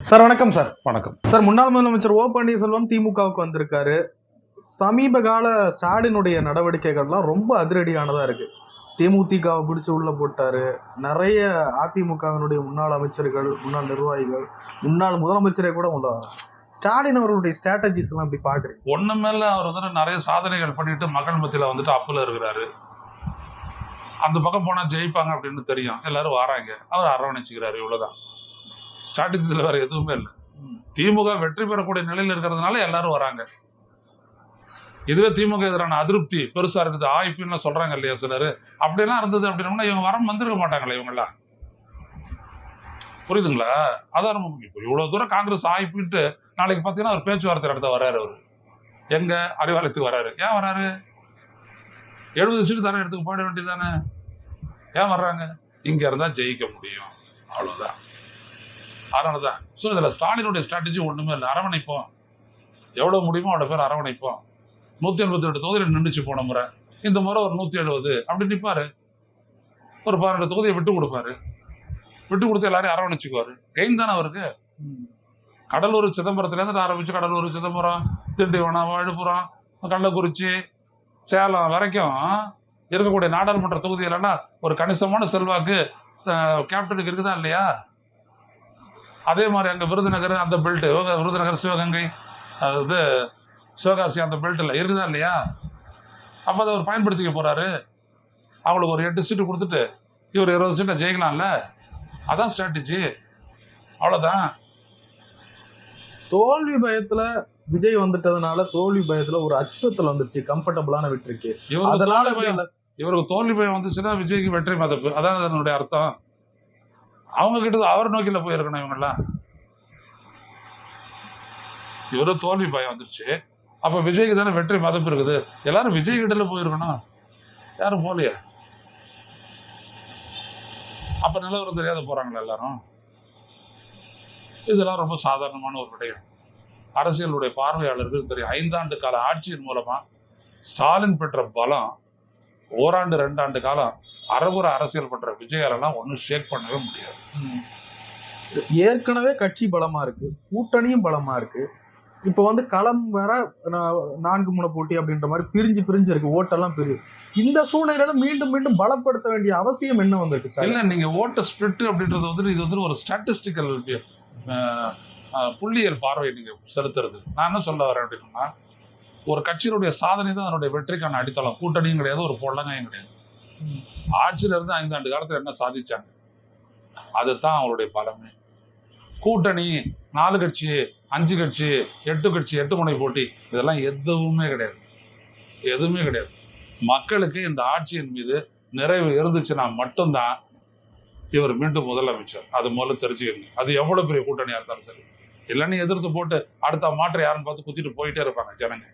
Sir வணக்கம் sir. வணக்கம் sir, முன்னாள் முதலமைச்சர் ஓ பன்னீர்செல்வம் திமுகவுக்கு வந்திருக்காரு. சமீப கால ஸ்டாலினுடைய நடவடிக்கைகள்லாம் ரொம்ப அதிரடியானதா இருக்கு. தேமுதிகவை பிடிச்சு உள்ள போட்டாரு. நிறைய அதிமுகவினுடைய முன்னாள் அமைச்சர்கள், முன்னாள் நிர்வாகிகள், முன்னாள் முதலமைச்சரை கூட உள்ள ஸ்டாலின் அவர்களுடைய ஸ்ட்ராட்டஜிஸ் எல்லாம் இப்படி பாக்குறீங்க? ஒண்ணு மேல அவர் நிறைய சாதனைகள் பண்ணிட்டு மக்கள் மத்தியில அப்புல இருக்கிறாரு. அந்த பக்கம் போனா ஜெயிப்பாங்க அப்படின்னு தெரியும், எல்லாரும் வராங்க, அவர் அரவணைச்சுக்கிறாரு. இவ்வளவுதான் ஸ்ட்ராட்டஜில, வேற எதுவுமே இல்லை. திமுக வெற்றி பெறக்கூடிய நிலையில் இருக்கிறதுனால எல்லாரும் வராங்க. இதுவே திமுக எதிரான அதிருப்தி பெருசா இருக்குது, ஆய்ப்புன்னு சொல்றாங்க இல்லையா சிலர், அப்படியெல்லாம் இருந்தது அப்படின்னா இவங்க வந்திருக்க மாட்டாங்களே இவங்கெல்லாம். புரியுதுங்களா? அதான் ரொம்ப முக்கியம். இவ்வளவு தூரம் காங்கிரஸ் ஆய்ப்புட்டு நாளைக்கு பார்த்தீங்கன்னா அவர் பேச்சுவார்த்தை நடத்த வர்றாரு. அவர் எங்க அறிவாலயத்துக்கு வர்றாரு. ஏன் வர்றாரு? 70 சீட்டு தானே எடுத்துக்கு போயிட வேண்டியதானே. ஏன் வர்றாங்க? இங்க இருந்தா ஜெயிக்க முடியும், அவ்வளவுதான். அதனாலதான் இதுல ஸ்டாலினுடைய ஸ்ட்ராட்டஜி ஒண்ணுமே இல்லை. அரவணைப்போம், எவ்வளவு முடியுமோ அவ்வளவு பேர் அரவணைப்போம். 188 தொகுதியில் நின்றுச்சு போன முறை, இந்த முறை ஒரு 170 அப்படி நிற்பாரு. ஒரு 12 தொகுதியை விட்டு கொடுப்பாரு. விட்டு கொடுத்து எல்லாரையும் அரவணைச்சுக்குவாரு. கெயின் தானே அவருக்கு. கடலூர் சிதம்பரத்துலேருந்து ஆரம்பிச்சு கடலூர், சிதம்பரம், திண்டிவனம், விழுப்புரம், கள்ளக்குறிச்சி, சேலம் வரைக்கும் இருக்கக்கூடிய நாடாளுமன்ற தொகுதிகளெல்லாம் ஒரு கணிசமான செல்வாக்கு கேப்டனுக்கு இருக்குதா இல்லையா? அதே மாதிரி அங்கே விருதுநகர் அந்த பெல்ட்டு, விருதுநகர், சிவகங்கை, அது சிவகாசி அந்த பெல்ட்டில் இருக்குதா இல்லையா? அப்போ அதை அவர் பயன்படுத்திக்க போகிறாரு. அவங்களுக்கு ஒரு 8 சீட்டு கொடுத்துட்டு இவர் 20 சீட்டை ஜெயிக்கலாம்ல. அதான் ஸ்ட்ராட்டஜி, அவ்வளோதான். தோல்வி பயத்துல விஜய் வந்துட்டதுனால தோல்வி பயத்துல ஒரு அச்சுறுத்தல் வந்துருச்சு, கம்ஃபர்டபுளான வெற்றிக்கு. அதனால இவருக்கு தோல்வி பயம் வந்துச்சுன்னா விஜய்க்கு வெற்றி மதப்பு, அதான் அதனுடைய அர்த்தம். அவங்க கிட்ட அவர் நோக்கில போயிருக்கணும் இவங்கெல்லாம். இவரு தோல்வி பயம் வந்துருச்சு, அப்ப விஜய்க்கு தானே வெற்றி மதப்பு இருக்குது. எல்லாரும் விஜய் கிட்ட போயிருக்கணும், யாரும் போலியா? அப்ப நிலவரம் தெரியாத போறாங்களா எல்லாரும்? இதெல்லாம் ரொம்ப சாதாரணமான ஒரு விடயம். அரசியலுடைய பார்வையாளர்கள் தெரியும். 5 ஆண்டு கால ஆட்சியின் மூலமா ஸ்டாலின் பெற்ற பலம் ஓராண்டு 2 ஆண்டு காலம் அறகுற அரசியல் பண்ற விஜயாலெல்லாம் ஒன்றும் ஷேக் பண்ணவே முடியாது. ஏற்கனவே கட்சி பலமா இருக்கு, கூட்டணியும் பலமா இருக்கு. இப்போ களம் வேற 4 முனை போட்டி அப்படின்ற மாதிரி பிரிஞ்சு இருக்கு, ஓட்டெல்லாம் பிரிவு. இந்த சூழ்நிலையில மீண்டும் மீண்டும் பலப்படுத்த வேண்டிய அவசியம் என்ன வந்திருக்கு சார்? இல்ல, நீங்க ஓட்ட ஸ்பிளிட் அப்படின்றது இது ஒரு ஸ்டாட்டிஸ்டிக்கல் புள்ளியல் பார்வை நீங்க செலுத்துறது. நான் என்ன சொல்ல வரேன் அப்படின்னா, ஒரு கட்சியினுடைய சாதனை தான் அதனுடைய வெற்றிக்கான அடித்தளம். கூட்டணியும் கிடையாது, ஒரு பொள்ளங்காயும் கிடையாது. ஆட்சியில இருந்து 5 ஆண்டு காலத்துல என்ன சாதிச்சாங்க, அதுதான் அவருடைய பலமே. கூட்டணி 4 கட்சி, 5 கட்சி, 8 கட்சி, 8 முனை போட்டி, இதெல்லாம் எதுவுமே கிடையாது, எதுவுமே கிடையாது. மக்களுக்கு இந்த ஆட்சியின் மீது நிறைவு இருந்துச்சுன்னா மட்டும்தான் இவர் மீண்டும் முதலமைச்சர். அது முதல்ல தெரிஞ்சுக்கணும். அது எவ்வளவு பெரிய கூட்டணியா இருந்தாலும் சரி. இல்லைன்னு எதிர்த்து போட்டு அடுத்த மாற்று யாருன்னு பார்த்து குத்திட்டு போயிட்டே இருப்பாங்க ஜனங்க.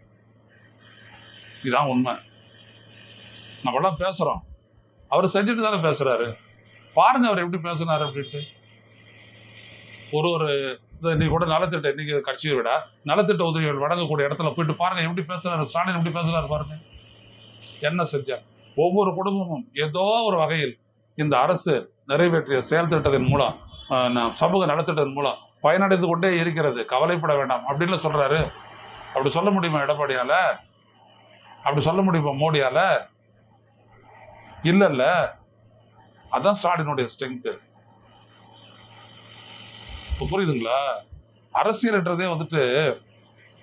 இதுதான் உண்மை. நம்மளாம் பேசுறோம், அவர் செஞ்சுட்டு தானே பேசுறாரு. பாருங்க அவர் எப்படி பேசுனாரு அப்படின்ட்டு. ஒரு இன்னைக்கு கூட நலத்திட்ட, இன்னைக்கு கட்சியை விட நலத்திட்ட உதவிகள் வழங்கக்கூடிய இடத்துல போயிட்டு பாருங்க எப்படி பேசுறாரு ஸ்டாலின், எப்படி பேசுறாரு பாருங்க. என்ன செஞ்சார்? ஒவ்வொரு குடும்பமும் ஏதோ ஒரு வகையில் இந்த அரசு நிறைவேற்றிய செயல் திட்டத்தின் மூலம், சமூக நலத்திட்டத்தின் மூலம் பயனடைந்து கொண்டே இருக்கிறது, கவலைப்பட வேண்டாம் அப்படின்னு சொல்றாரு. அப்படி சொல்ல முடியுமா எடப்பாடியால? அப்படி சொல்ல முடியுமா மோடியால? இல்ல. அதான் ஸ்டாலினுடைய ஸ்ட்ரென்த். புரியுதுங்களா? அரசியல்ன்றதே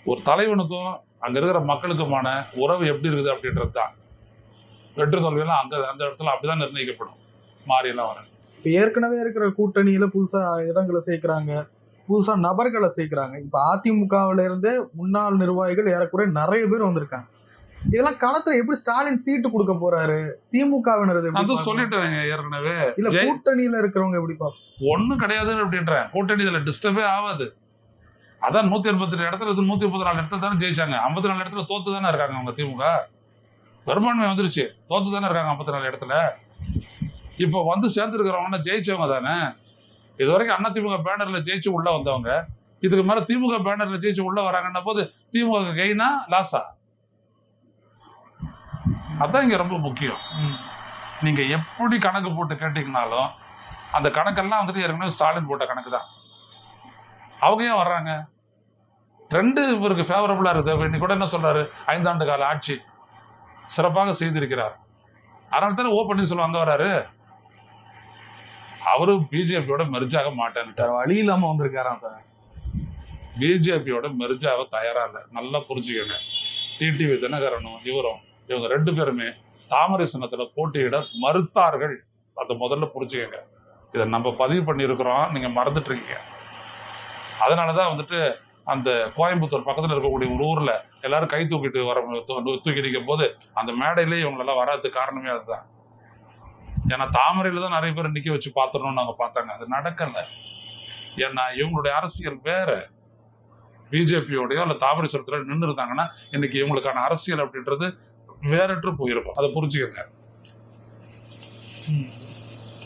ஒரு தலைவனுக்கும் அங்க இருக்கிற மக்களுக்குமான உறவு எப்படி இருக்குது அப்படின்றது தான். வெற்றி தோல்வியெல்லாம் அந்த இடத்துல அப்படிதான் நிர்ணயிக்கப்படும். மாறியெல்லாம் வர இப்ப ஏற்கனவே இருக்கிற கூட்டணியில புதுசா இடங்களை சேர்க்கிறாங்க, புதுசா நபர்களை சேர்க்கிறாங்க. இப்ப அதிமுகவில இருந்து முன்னாள் நிர்வாகிகள் ஏறக்குறைய நிறைய பேர் வந்திருக்காங்க. இதெல்லாம் களத்துல எப்படி ஸ்டாலின் சீட்டு கொடுக்க போறாரு? திமுகவினர் சொல்லிட்டேன் ஏற்கனவே. இல்ல கூட்டணியில இருக்கிறவங்க எப்படி பார்ப்போம்? ஒண்ணும் கிடையாது அப்படின்றேன். கூட்டணி இதுல டிஸ்டர்பே ஆகாது. அதான் 182 இடத்துல 134 இடத்துல தானே ஜெயிச்சாங்க. 54 இடத்துல தோத்து தானே இருக்காங்க அவங்க. திமுக பெரும்பான்மை வந்துருச்சு, தோத்து தானே இருக்காங்க 54 இடத்துல. இப்ப சேர்ந்துருக்கிறவங்க ஜெயிச்சவங்க தானே. இது வரைக்கும் அதிமுக பேனர்ல ஜெயிச்சு உள்ள வந்தவங்க, இதுக்கு மேல திமுக பேனர்ல ஜெயிச்சு உள்ள வராங்கன்னா போது திமுக கெயினா லாஸா? அதான் இங்க ரொம்ப முக்கியம். நீங்க எப்படி கணக்கு போட்டு கேட்டீங்கனாலும் அந்த கணக்கெல்லாம் ஏற்கனவே ஸ்டாலின் போட்ட கணக்கு தான். அவங்க ஏன் வர்றாங்க? ட்ரெண்டு இவருக்கு ஃபேவரபுளா இருக்குது. இன்னைக்கு கூட என்ன சொல்றாரு, 5 ஆண்டு கால ஆட்சி சிறப்பாக செய்திருக்கிறார். அதனால தானே ஓ பன்னீர்செல்வம் அங்க வராரு. அவரு பிஜேபியோட மெர்ஜ் ஆக மாட்டேன்ட்டார். வழி இல்லாம வந்திருக்காராம் சார். பிஜேபியோட மெர்ஜ் ஆக தயாரா இல்லை. நல்லா புரிஞ்சுக்கங்க. டிடிவி தினகரனும் இவங்க 2 பேருமே தாமரை சின்னத்துல போட்டியிட மறுத்தார்கள். அதை முதல்ல புரிஞ்சுக்கங்க. இதை நம்ம பதிவு பண்ணியிருக்கிறோம், நீங்க மறந்துட்டு இருக்கீங்க. அதனாலதான் வந்துட்டு அந்த கோயம்புத்தூர் பக்கத்துல இருக்கக்கூடிய ஒரு ஊர்ல எல்லாரும் கை தூக்கிட்டு தூக்கி நிற்கும் போது அந்த மேடையிலே இவங்களெல்லாம் வராதுக்கு காரணமே அதுதான். ஏன்னா தாமரையில தான் நிறைய பேர் நிக்க வச்சு பார்த்துடணும்னு அவங்க பார்த்தாங்க. அது நடக்கல. ஏன்னா இவங்களுடைய அரசியல் வேற. பிஜேபியோடயோ இல்ல தாமரை சுரத்துல நின்று இருந்தாங்கன்னா இன்னைக்கு இவங்களுக்கான அரசியல் அப்படின்றது வேறற்று போயிருக்கும். அதை புரிஞ்சுக்கங்க.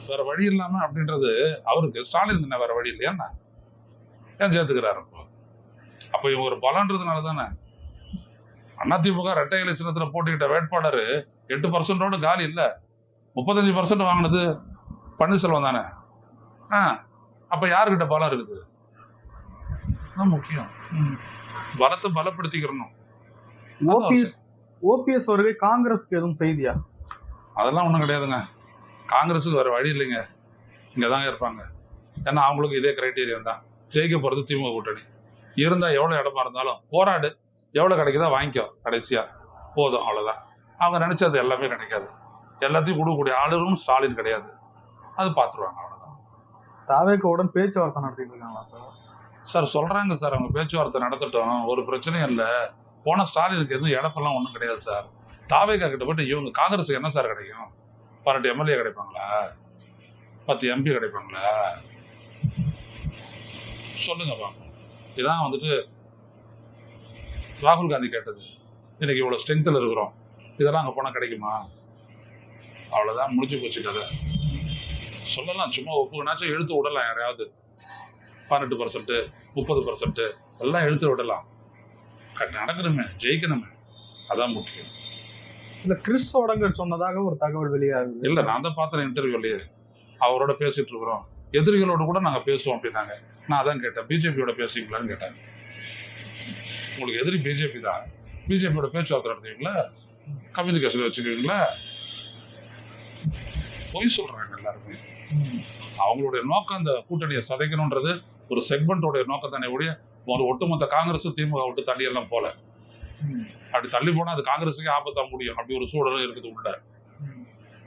வேற வழி இல்லாம அப்படின்றது அவருக்கு ஸ்டாலின் என்ன வேற வழி இல்லையா? ஏன் சேர்த்துக்கிறாரு? அப்ப இவங்க ஒரு பலன்றதுனால தானே. அதிமுக இரட்டை இலை சின்னத்துல போட்டிக்கிட்ட வேட்பாளர் 8% காலி இல்ல, 35% வாங்கினது பன்னீர்செல்வம் தானே. அப்ப யாருக்கிட்ட பலம் இருக்குது? முக்கியம். பலத்தை பலப்படுத்திக்கிறணும். ஓபிஎஸ் வருகை காங்கிரஸுக்கு எதுவும் செய்தியா? அதெல்லாம் ஒண்ணும் கிடையாதுங்க. காங்கிரஸுக்கு வேற வழி இல்லைங்க, இங்கதாங்க இருப்பாங்க. ஏன்னா அவங்களுக்கு இதே கிரைட்டீரியா தான். ஜெயிக்க போறது திமுக கூட்டணி. இருந்தா எவ்வளவு இடமா இருந்தாலும் போராடு, எவ்வளவு கிடைக்குதா வாங்கிக்கோ, கடைசியா போதும், அவ்வளவுதான். அவங்க நினைச்சது எல்லாமே கிடைக்காது. எல்லாத்தையும் கொடுக்கக்கூடிய ஆளுநரும் ஸ்டாலின் கிடையாது. அது பார்த்துருவாங்க, அவ்வளவுதான். தாவேக்காவுடன் பேச்சுவார்த்தை நடத்திட்டு இருக்காங்களா சார்? சார் சொல்றாங்க சார், அவங்க பேச்சுவார்த்தை நடத்தட்டும், ஒரு பிரச்சனையும் இல்லை. போன ஸ்டாலினுக்கு எதுவும் இழப்பெல்லாம் ஒன்றும் கிடையாது சார். தாவேக்கா கிட்ட போயிட்டு இவங்க காங்கிரஸுக்கு என்ன சார் கிடைக்கும்? 18 எம்எல்ஏ கிடைப்பாங்களா? 10 எம்பி கிடைப்பாங்களா? சொல்லுங்கப்பா. இதான் வந்துட்டு ராகுல் காந்தி கேட்டது. இன்னைக்கு இவ்வளவு ஸ்ட்ரென்த்ல இருக்கிறோம், இதெல்லாம் அங்க போனா கிடைக்குமா? அவ்வளவுதான், முடிஞ்சு போச்சு கதை. சொல்லலாம், சும்மா ஒப்புனாச்சும் இழுத்து விடலாம். யாரையாவது 18%, 30% எல்லாம் இழுத்து விடலாம். நடக்கணுமே, ஜெயிக்கணுமே, அதான் முக்கியம். இல்ல கிறிஸ் சோடங்கர் சொன்னதாக ஒரு தகவல் வெளியாகுது. இல்ல, நான் தான் பார்த்தேன் இன்டர்வியூலயே. அவரோட பேசிட்டு இருக்கிறோம், எதிரிகளோட கூட நாங்க பேசுவோம் அப்படின்னாங்க. நான் அதான் கேட்டேன், பிஜேபியோட பேசுவீங்களான்னு கேட்டேன். உங்களுக்கு எதிரி பிஜேபி தான், பிஜேபியோட பேச்சுவார்த்தை நடத்துவீங்களா? கம்யூனிகேஷன் வச்சுக்குவீங்களா? பொய் சொல்றாங்க எல்லாருமே. அவங்களுடைய நோக்கம் அந்த கூட்டணியை சதைக்கணும்ன்றது ஒரு செக்மெண்டோடைய நோக்கம் தானே ஒழிய ஒரு ஒட்டுமொத்த காங்கிரஸும் திமுக விட்டு தள்ளி எல்லாம் போல. அப்படி தள்ளி போனா அது காங்கிரஸுக்கே ஆபத்தா முடியும். அப்படி ஒரு சூழலும் இருக்குது உள்ள.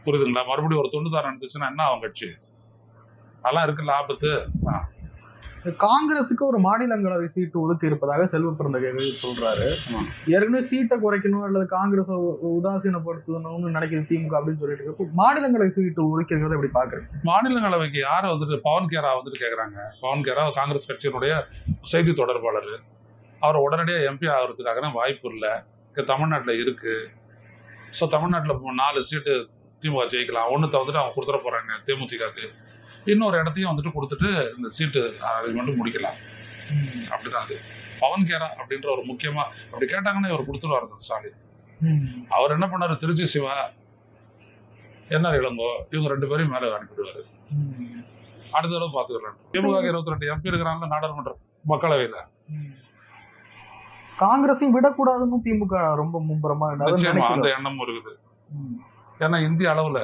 புரியுதுங்களா? மறுபடியும் ஒரு 96 இருந்துச்சுன்னா என்ன அவங்க கட்சி? அதெல்லாம் இருக்குல்ல ஆபத்து. காங்கிரஸுக்கு ஒரு மாநிலங்களவை சீட்டு ஒதுக்கி இருப்பதாக செல்வ பிறந்தகை சொல்றாரு. ஏற்கனவே சீட்டை குறைக்கணும் அல்லது காங்கிரஸ் உதாசீனப்படுத்தணும்னு நினைக்கிறது திமுக அப்படின்னு சொல்லிட்டு மாநிலங்களவை சீட்டு ஒதுக்கிறத எப்படி பாக்குறேன்? மாநிலங்களவைக்கு யாரை வந்துட்டு பவன் கேரா வந்துட்டு கேக்குறாங்க. பவன் கேரா காங்கிரஸ் கட்சியினுடைய செய்தி தொடர்பாளர். அவர் உடனடியாக எம்பி ஆகிறதுக்காக வாய்ப்பு இல்லை. தமிழ்நாட்டில் இருக்கு. ஸோ தமிழ்நாட்டில் 4 சீட்டு திமுக ஜெயிக்கலாம். ஒன்றுத்தை வந்துட்டு அவங்க கொடுத்துட போறாங்க தேமுதிகக்கு. இன்னொரு இடத்தையும் வந்துட்டு கொடுத்துட்டு இந்த சீட்டு மட்டும் முடிக்கலாம். அப்படிதான் அது. பவன் கேரா அப்படின்ற ஒரு முக்கியமா அப்படி கேட்டாங்கன்னா இவர் கொடுத்துருவாரு ஸ்டாலின். அவர் என்ன பண்ணாரு, திருச்சி சிவா, என்ஆர் இளங்கோ, இவங்க 2 பேரையும் மேல அனுப்பிடுவாரு. அடுத்த தடவை பார்த்துக்கலாம். திமுக 22 எம்பி இருக்கிறாங்க நாடாளுமன்ற மக்களவையில. காங்கிரஸையும் விடக்கூடாதுன்னு திமுக ரொம்ப மும்பரமா அந்த எண்ணமும் இருக்குது. ஏன்னா இந்திய அளவுல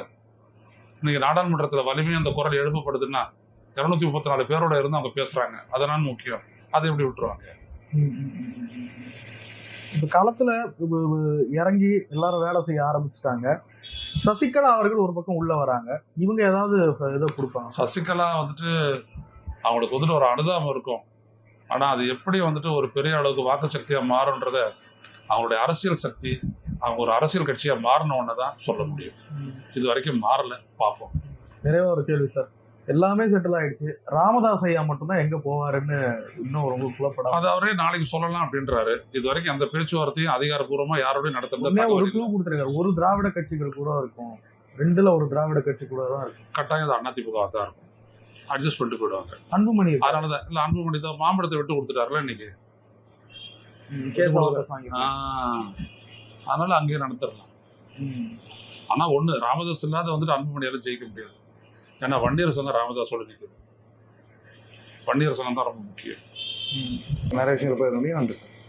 இன்னைக்கு நாடாளுமன்றத்துல வலிமையா அந்த குரல் எழுப்பப்படுதுன்னா 234 பேரோட இருந்து அவங்க பேசுறாங்க. அதனால முக்கியம். அதை எப்படி விட்டுருவாங்க? இந்த காலத்துல இறங்கி எல்லாரும் வேலை செய்ய ஆரம்பிச்சுட்டாங்க. சசிகலா அவர்கள் ஒரு பக்கம் உள்ள வராங்க. இவங்க ஏதாவது இதை கொடுப்பாங்க? சசிகலா வந்துட்டு அவங்களுக்கு வந்துட்டு ஒரு அனுதாபம் இருக்கும். ஆனா அது எப்படி வந்துட்டு ஒரு பெரிய அளவுக்கு வாக்கு சக்தியா மாறும்ன்றத அவங்களுடைய அரசியல் சக்தி, அவங்க ஒரு அரசியல் கட்சியா மாறினோன்னு தான் சொல்ல முடியும். இது வரைக்கும் மாறல, பார்ப்போம். நிறைய ஒரு கேள்வி சார், எல்லாமே செட்டில் ஆயிடுச்சு, ராமதாஸ் ஐயா மட்டும்தான் எங்க போவாருன்னு இன்னும் ரொம்ப குழப்பம். அது அவரே நாளைக்கு சொல்லலாம் அப்படின்றாரு. இது வரைக்கும் அந்த பேச்சுவார்த்தையும் அதிகாரப்பூர்வமா யாரோடய நடத்துறது ஒரு க்ளூ கொடுத்துருக்காரு. ஒரு திராவிட கட்சிகள் கூட இருக்கும், 2ல ஒரு திராவிட கட்சி கூட தான் இருக்கும். கட்டாயம் அது அதிமுக தான் இருக்கும். அட்ஜஸ்ட் பண்ணிட்டு போயிடுவாங்க. அன்புமணி அதனாலதான் இல்ல, அன்புமணி தான் மாம்பழத்தை விட்டு கொடுத்துட்டாருல இன்னைக்கு. அதனால அங்கேயே நடத்திடலாம். ஆனா ஒண்ணு, ராமதாஸ் இல்லாத வந்துட்டு அன்புமணியால ஜெயிக்க முடியாது. ஏன்னா வன்னியர் சங்கம் ராமதாஸோட நிற்குது. வன்னியர் சங்கம் தான் ரொம்ப முக்கியம். நிறைய விஷயங்கள் போயிருக்க முடியும். நன்றி சார்.